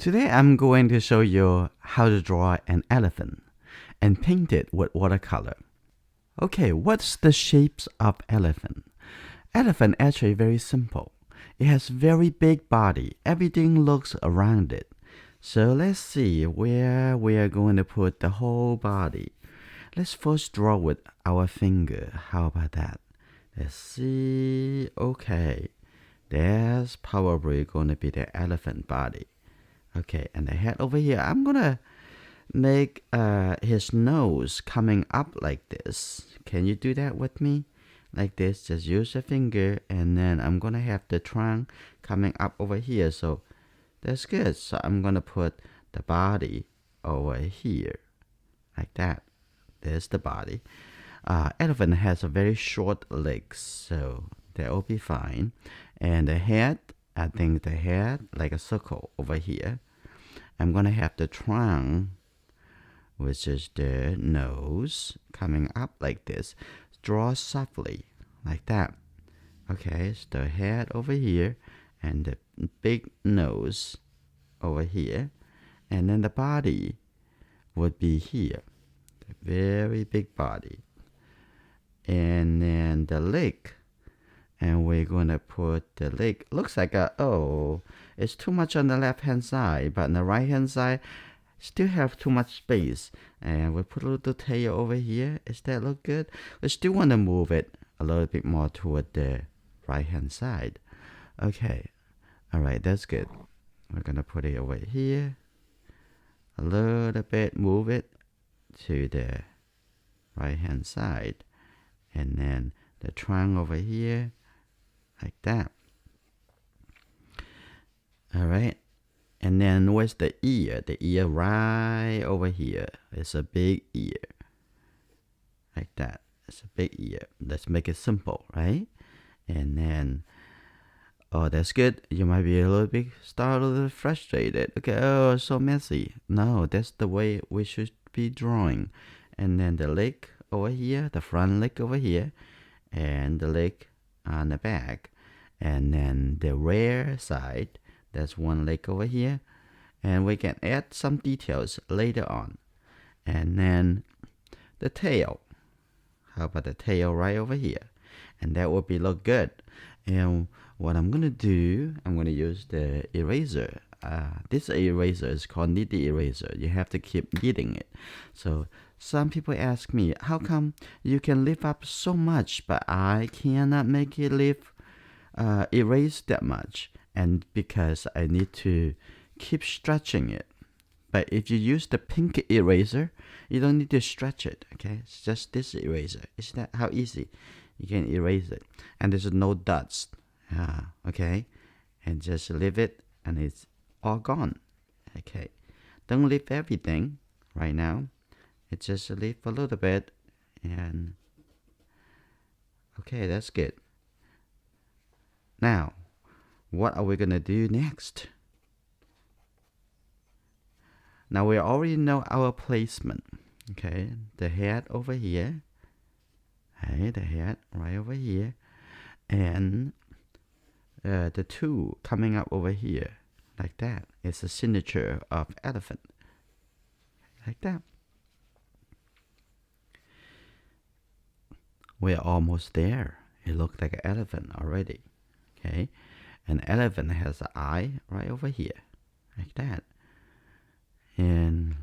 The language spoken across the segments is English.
Today I'm going to show you how to draw an elephant and paint it with watercolor. Okay, what's the shapes of elephant? Elephant actually very simple. It has very big body. Everything looks around it. So let's see where we are going to put the whole body. Let's first draw with our finger. How about that? Let's see. Okay, that's probably going to be the elephant body. Okay, and the head over here, I'm gonna make his nose coming up like this. Can you do that with me? Like this, just use a finger, and then I'm gonna have the trunk coming up over here. So that's good. So I'm gonna put the body over here, like that. There's the body. Elephant has a very short legs, so that will be fine. And the head, I think the head like a circle over here. I'm gonna have the trunk, which is the nose, coming up like this. Draw softly, like that. Okay, so the head over here, and the big nose over here, and then the body would be here. The very big body. And then the leg, and we're gonna put the leg. Looks like it's too much on the left hand side, but on the right hand side still have too much space. And we put a little tail over here. Does that look good? We still want to move it a little bit more toward the right hand side. Okay, all right, that's good. We're gonna put it over here a little bit, move it to the right hand side, and then the trunk over here, like that. All right. And then where's the ear? The ear right over here. It's a big ear. Like that. It's a big ear. Let's make it simple, right? And then, that's good. You might be start a little frustrated. Okay, so messy. No, that's the way we should be drawing. And then the leg over here, the front leg over here, and the leg on the back. And then the rear side, that's one leg over here, and we can add some details later on. And then the tail, how about the tail right over here? And that will look good. And what I'm gonna do, I'm gonna use the eraser. This eraser is called knitting eraser. You have to keep kneading it. So some people ask me, how come you can lift up so much, but I cannot make it erase that much? And because I need to keep stretching it. But if you use the pink eraser, you don't need to stretch it, okay? It's just this eraser. Is that how easy you can erase it? And there's no dots, okay? And just leave it, and it's all gone, okay? Don't leave everything right now. It's just leave a little bit, and okay, that's good. Now, what are we gonna do next? Now we already know our placement. Okay, the head over here. Okay, the head right over here. And the two coming up over here. Like that. It's a signature of elephant. Like that. We're almost there. It looks like an elephant already. Okay. An elephant has an eye right over here, like that. And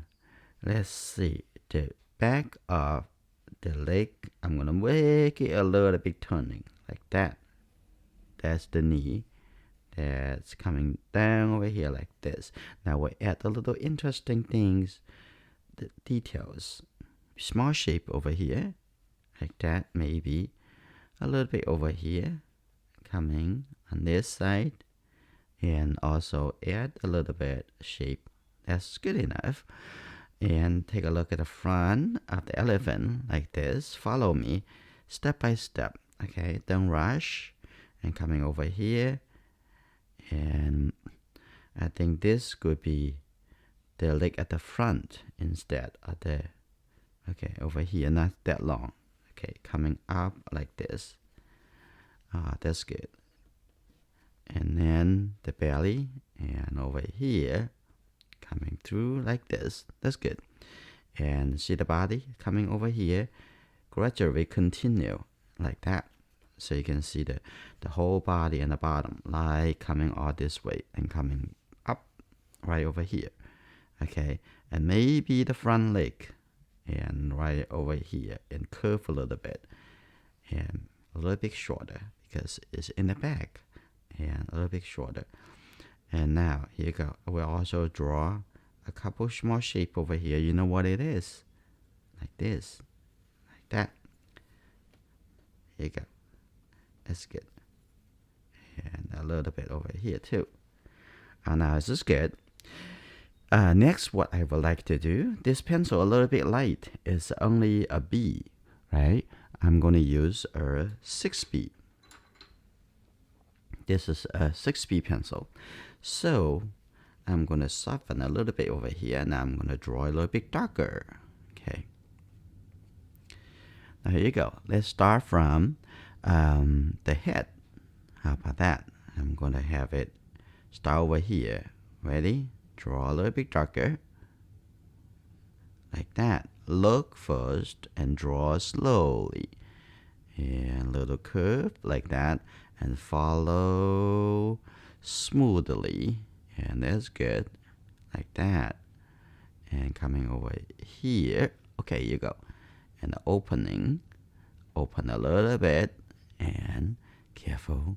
let's see, the back of the leg, I'm going to make it a little bit turning, like that. That's the knee. That's coming down over here like this. Now we add a little interesting things, the details. Small shape over here, like that, maybe. A little bit over here, coming on this side, and also add a little bit shape. That's good enough. And take a look at the front of the elephant like this. Follow me step by step. Okay, don't rush. And coming over here, and I think this could be the leg at the front instead of the, okay, over here, not that long. Okay, coming up like this. That's good. And then the belly, and over here, coming through like this. That's good. And see the body coming over here, gradually continue like that. So you can see the whole body and the bottom, like coming all this way and coming up right over here. Okay, and maybe the front leg and right over here and curve a little bit and a little bit shorter because it's in the back and a little bit shorter. And now here you go. We'll also draw a couple small shape over here. You know what it is? Like this, like that. Here you go. That's good. And a little bit over here too. Now this is good. Next, what I would like to do, this pencil a little bit light, is only a B, right? I'm going to use a 6B. This is a 6B pencil. So I'm going to soften a little bit over here. Now I'm going to draw a little bit darker. Okay. Now here you go. Let's start from the head. How about that? I'm going to have it start over here. Ready? Draw a little bit darker. Like that. Look first and draw slowly. And a little curve like that. And follow smoothly. And that's good. Like that. And coming over here. Okay, you go. And the opening. Open a little bit. And careful.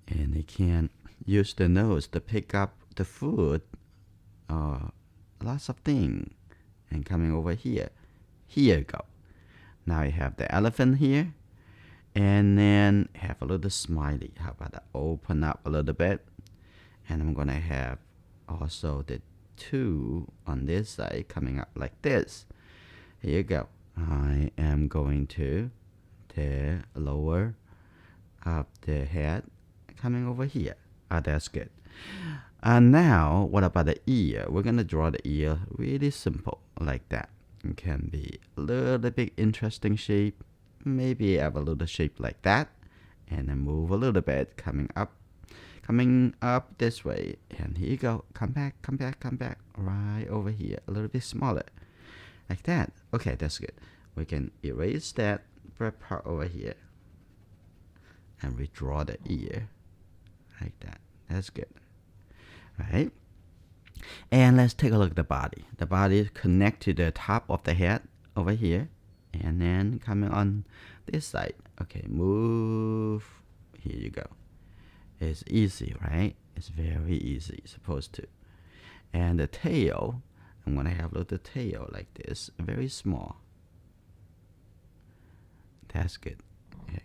And you can use the nose to pick up the food. Lots of things. And coming over here. Here you go. Now you have the elephant here. And then have a little smiley. How about that? Open up a little bit. And I'm going to have also the 2 on this side coming up like this. Here you go. I am going to the lower of the head coming over here. That's good. And now, what about the ear? We're going to draw the ear really simple like that. It can be a little bit interesting shape. Maybe have a little shape like that. And then move a little bit coming up this way. And here you go. Come back. Right over here. A little bit smaller. Like that. Okay, that's good. We can erase that part over here. And redraw the ear. Like that. That's good. Right? And let's take a look at the body. The body is connected to the top of the head over here. And then coming on this side. Okay, move. Here you go. It's easy, right? It's very easy. Supposed to. And the tail, I'm going to have a little tail like this. Very small. That's good. Okay,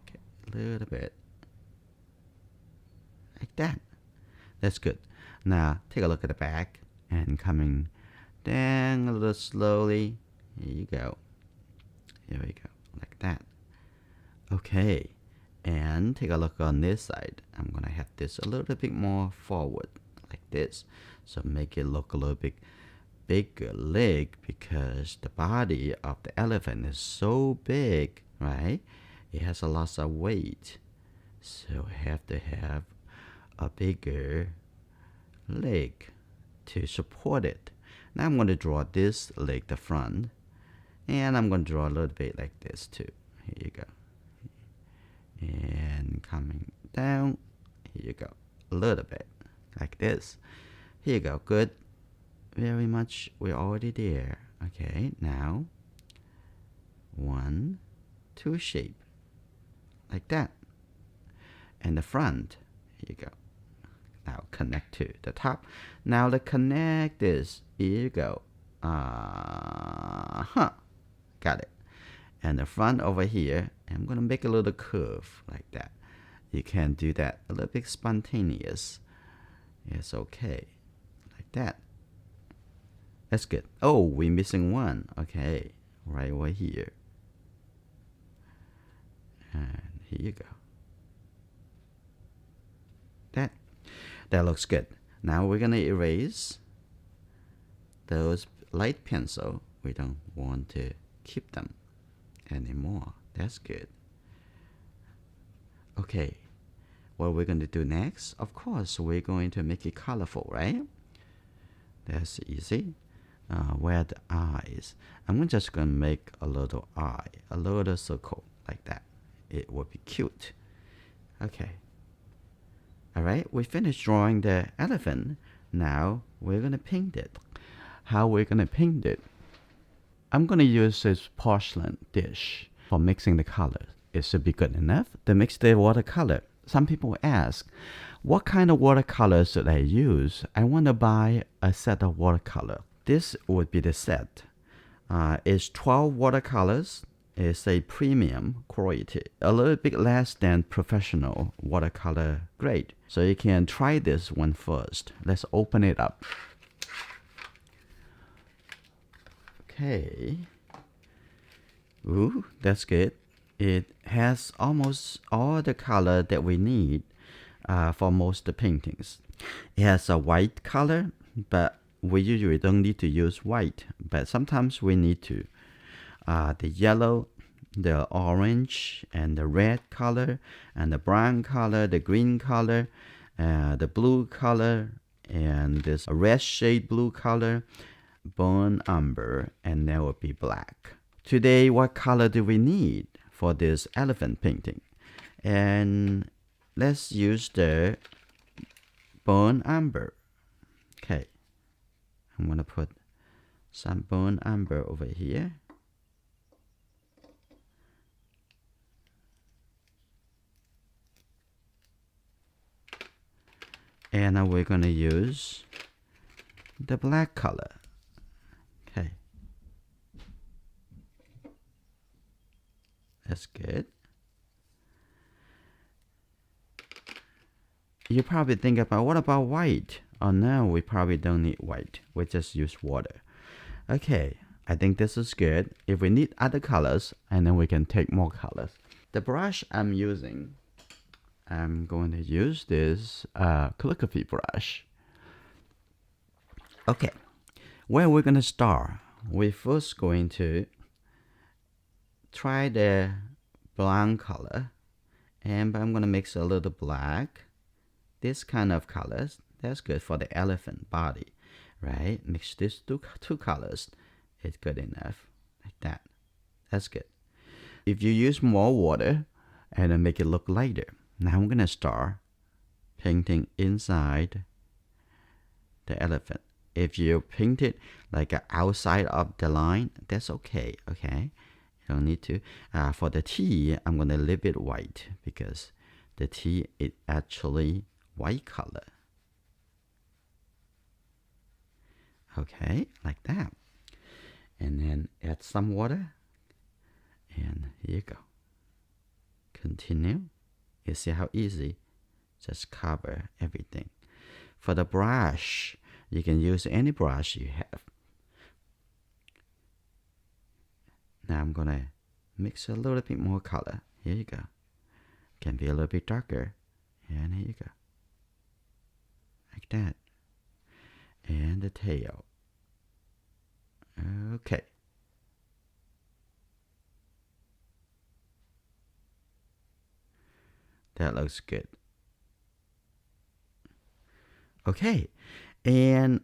a little bit. Like that. That's good. Now, take a look at the back. And coming down a little slowly. Here you go. Here we go. Like that. Okay. And take a look on this side. I'm going to have this a little bit more forward. Like this. So make it look a little bit bigger leg. Because the body of the elephant is so big. Right? It has a lot of weight. So have to have a bigger leg to support it. Now I'm going to draw this leg, the front. And I'm going to draw a little bit like this too. Here you go. And coming down. Here you go. A little bit. Like this. Here you go. Good. Very much. We're already there. Okay. Now. 1, 2 shape. Like that. And the front. Here you go. Now connect to the top. Now to connect this. Here you go. Got it. And the front over here, I'm going to make a little curve like that. You can do that a little bit spontaneous. It's okay. Like that. That's good. Oh, we're missing one. Okay. Right over here. And here you go. That looks good. Now we're going to erase those light pencil. We don't want to keep them anymore. That's good. Okay. What we're going to do next? Of course, we're going to make it colorful, right? That's easy. Where the eyes? I'm just gonna make a little eye, a little circle like that. It will be cute. Okay. Alright, we finished drawing the elephant. Now we're gonna paint it. How we're gonna paint it? I'm gonna use this porcelain dish for mixing the colors. It should be good enough to mix the watercolor. Some people ask, what kind of watercolor should I use? I want to buy a set of watercolor. This would be the set. It's 12 watercolors. It's a premium quality, a little bit less than professional watercolor grade. So you can try this one first. Let's open it up. Okay. Ooh, that's good. It has almost all the color that we need for most of the paintings. It has a white color, but we usually don't need to use white, but sometimes we need to. The yellow, the orange, and the red color, and the brown color, the green color, the blue color, and this red shade blue color, burnt umber, and there will be black. Today, what color do we need for this elephant painting? And let's use the burnt umber. Okay, I'm gonna put some burnt umber over here. And now we're gonna use the black color. Okay, that's good. You probably think about, what about white? Oh no, we probably don't need white. We just use water. Okay, I think this is good. If we need other colors, and then we can take more colors. The brush I'm using, I'm going to use this calligraphy brush. Okay, where we're going to start, we're first going to try the brown color, and I'm going to mix a little black. This kind of colors, that's good for the elephant body, right? Mix these two colors, it's good enough, like that. That's good. If you use more water, and then make it look lighter. Now I'm gonna start painting inside the elephant. If you paint it like outside of the line, that's okay, okay? You don't need to. For the T, I'm gonna leave it white because the T is actually white color. Okay, like that. And then add some water. And here you go. Continue. You see how easy? Just cover everything. For the brush, you can use any brush you have. Now I'm gonna mix a little bit more color. Here you go. Can be a little bit darker. And here you go. Like that. And the tail. Okay. That looks good. Okay. And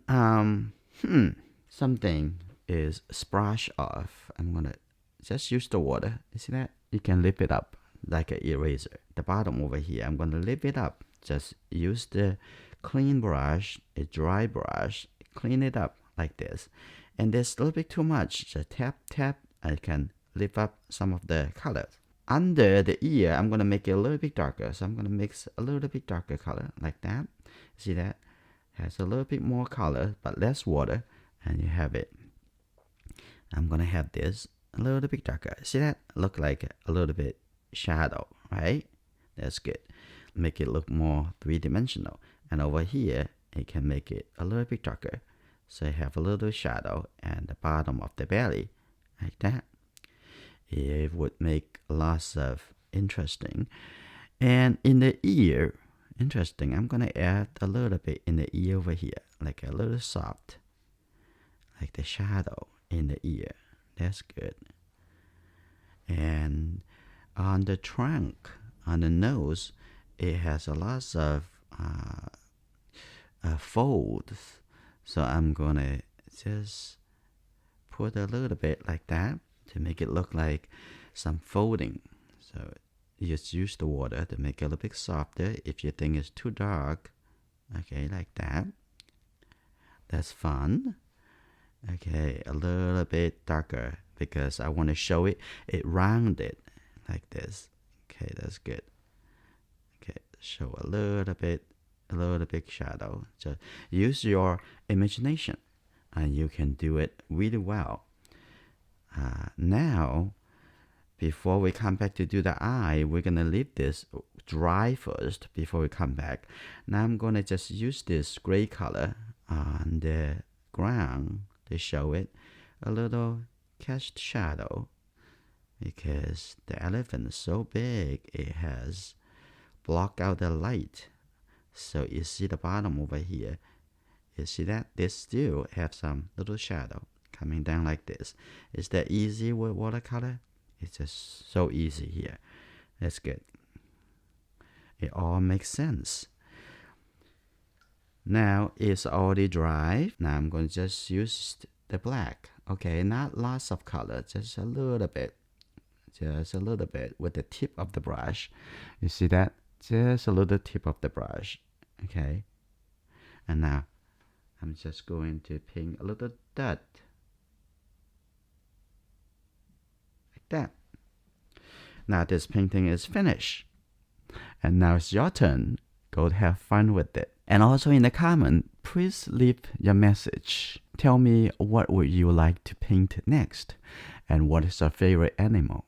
something is splash off. I'm gonna just use the water. You see that? You can lift it up like an eraser. The bottom over here, I'm gonna lift it up. Just use the clean brush, a dry brush, clean it up like this. And there's a little bit too much. Just tap, tap. I can lift up some of the colors. Under the ear, I'm gonna make it a little bit darker. So I'm gonna mix a little bit darker color like that. See that? Has a little bit more color, but less water. And you have it. I'm gonna have this a little bit darker. See that? Look like a little bit shadow, right? That's good. Make it look more three-dimensional. And over here, you can make it a little bit darker. So you have a little shadow and the bottom of the belly, like that. It would make lots of interesting. And in the ear, interesting, I'm gonna add a little bit in the ear over here, like a little soft, like the shadow in the ear. That's good. And on the trunk, on the nose, it has a lot of folds. So I'm gonna just put a little bit like that to make it look like some folding. So you just use the water to make it a little bit softer. If you think it's too dark, okay, like that. That's fun. Okay, a little bit darker because I want to show it rounded like this. Okay, that's good. Okay, show a little bit shadow. Just use your imagination and you can do it really well. Now, before we come back to do the eye, we're going to leave this dry first before we come back. Now I'm going to just use this gray color on the ground to show it a little cast shadow because the elephant is so big it has blocked out the light. So you see the bottom over here, you see that they still have some little shadow coming down like this. Is that easy with watercolor? It's just so easy here. That's good. It all makes sense. Now it's already dry. Now I'm going to just use the black. Okay, not lots of color, just a little bit. Just a little bit with the tip of the brush. You see that? Just a little tip of the brush. Okay. And now I'm just going to paint a little dot. Like that. Now this painting is finished. And now it's your turn. Go have fun with it. And also in the comment, please leave your message. Tell me what would you like to paint next and what is your favorite animal.